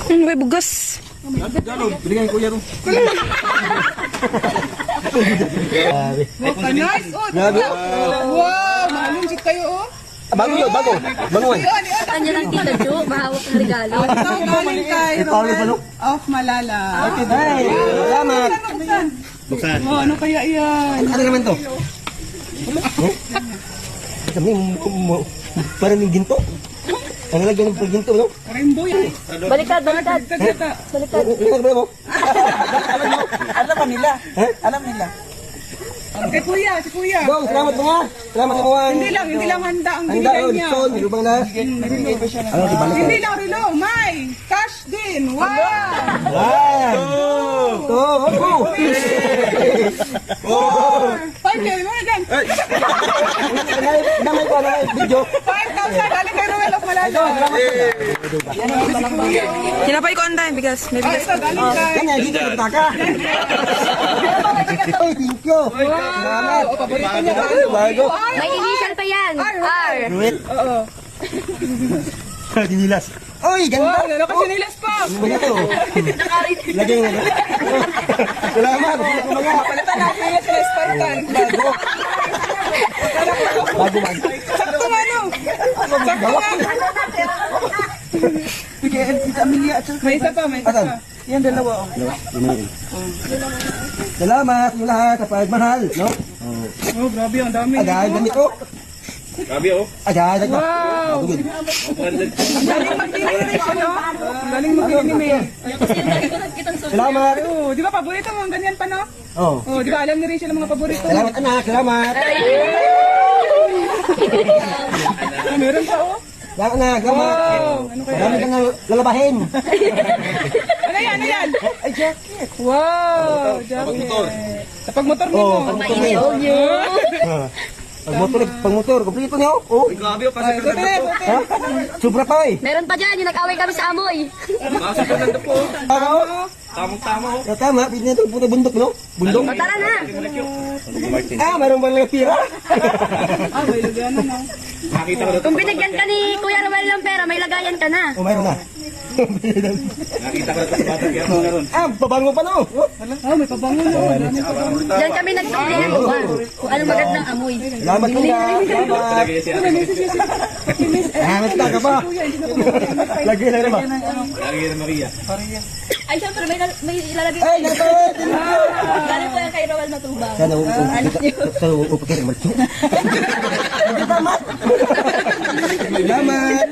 May bugas. Binigyan ko yan. Nice. Wow, malungkit kayo oh. Bago yun, bago. Bago yan. Kanya lang tita Jo, mahawak ng regalo. Ito galing kay Roel of Malala. Ay, salamat. Buksan. Oh, ano kaya yan? Ano naman to? Kami, parang may ginto. Ang lagyan ng ginto, no? Rainbow yan. Baliktad. Baliktad. Ano mo? Alam nila. Alam nila. Kay kuya, si kuya. Bong, salamat mga. Salamat mga. Hindi lang handa ang Handa, binigay niya. son. Hindi bang na? Ano, di balik Hindi lang relo, may cash din. Wow! Wow! Ito, Five kayo, mga dyan. Damay ko, damay, video. 5,000, galing kay Roel of Malala. Sinapay ko ang time, bigas. May Oh, bigas. ito, galing kay... Kanya, dito, nagtaka. Ay, thank you. Salamat. Paborito niya. Bago. May initial pa yan. R. Ruit. Oo. Dinilas. Uy, Wow, ganda. nalaka sinilas pa. Ano ito? Lagyan nga. Salamat. Palitan natin yung sinilas palitan. Bago. Bago man. Sakto nga no. Sakto nga. May isa pa, may isa pa. Yan, dalawa. Salamat yung lahat sa pagmahal, no? Oh, grabe, ang dami. Agad, damit ko. Grabe oh. Agad, agad. Wow! Galing mag-dinimate, ano? Galing mag-dinimate. Salamat. Oh, di ba paborito mo ang ganyan pa, no? Oh. Oh, di ba alam ni Rachel ang mga paborito? Salamat anak, salamat. Oh, meron pa, oh. Salamat anak, salamat. Wow! Ano kaya? Dami ka na lalabahin. Ano yan? Ano yan? Ay, jacket. Wow! Jacket. Sa pagmotor mo. Oh, pagmotor niyo. Pagmotor, kompleto niyo. Oh. Grabe oh. Ay, buti, buti. Ha? Sobra pa eh. Meron pa dyan, yung nag-away kami sa amoy. Masa ko nando po. Ano? Tamang-tama oh. Tama, pwede na ito puto bundok, no? Bundok? O, tara na. Ah, mayroon ba lang pira? Ah, may lagyan na, no? Nakita ko na to. Kung binigyan ka ni Kuya Romel ng pera, may lagayan ka na. Oh, mayroon na. Nakita ko na to sa bata kaya mo naroon. Ah, babango pa no? Ah, may pabango na. Dami pabango. Diyan kami nagpilihan kung anong magandang amoy. Salamat po na. Salamat. Talaga siya. Salamat ka pa. Lagi na naman. Lagi na Maria. Ay, syempre, may ilalagay. Ay, natot! Galing po yan kay Romel Matubang. Sana upakit ang malito. Salamat. Salamat.